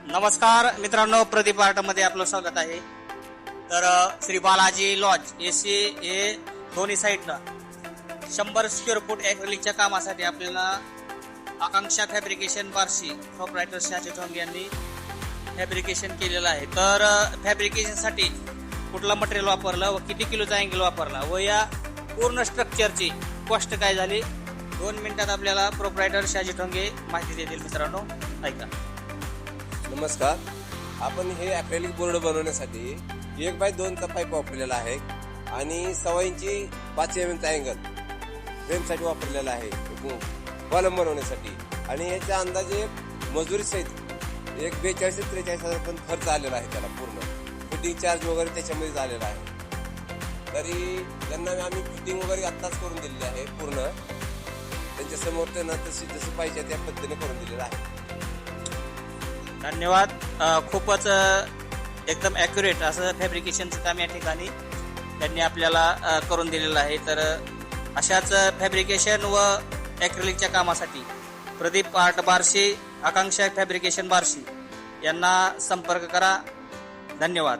नमस्कार मित्रांनो, प्रदीप आर्टमध्ये आपलं स्वागत आहे. तर श्री बालाजी लॉज एसी हे दोन्ही साईडनं 100 स्क्वेअर फूट ॲक्रेलिकच्या कामासाठी आपल्याला आकांक्षा फॅब्रिकेशन बार्शी प्रोप्रायटर शहाजी ठोंगे यांनी फॅब्रिकेशन केलेलं आहे. तर फॅब्रिकेशनसाठी कुठलं मटेरियल वापरलं व किती किलोचा अँगल वापरला व या पूर्ण स्ट्रक्चरची कॉस्ट काय झाली 2 मिनिटात आपल्याला प्रोप्रायटर शहाजी ठोंगे माहिती देतील. मित्रांनो ऐका. नमस्कार. आपण हे ॲक्रेलिक बोर्ड बनवण्यासाठी 1 बाय 2 चा पाईप वापरलेला आहे आणि 1.25 इंची 5 mm चा अँगल फ्रेमसाठी वापरलेला आहे कॉलम बनवण्यासाठी. आणि याच्या अंदाजे मजुरी सहित 42 ते 43 हजार पण खर्च आलेला आहे. त्याला पूर्ण फिटिंग चार्ज वगैरे त्याच्यामध्ये झालेला आहे. तरी त्यांना आम्ही फिटिंग वगैरे आत्ताच करून दिलेली आहे. पूर्ण त्यांच्यासमोर त्यांना जसं पाहिजे त्या पद्धतीने करून दिलेलं आहे. धन्यवाद. खूपच एकदम ॲक्युरेट असं फॅब्रिकेशनचं काम या ठिकाणी त्यांनी आपल्याला करून दिलेलं आहे. तर अशाच फॅब्रिकेशन व ॲक्रेलिकच्या कामासाठी प्रदीप आर्ट बार्शी, आकांक्षा फॅब्रिकेशन बार्शी यांना संपर्क करा. धन्यवाद.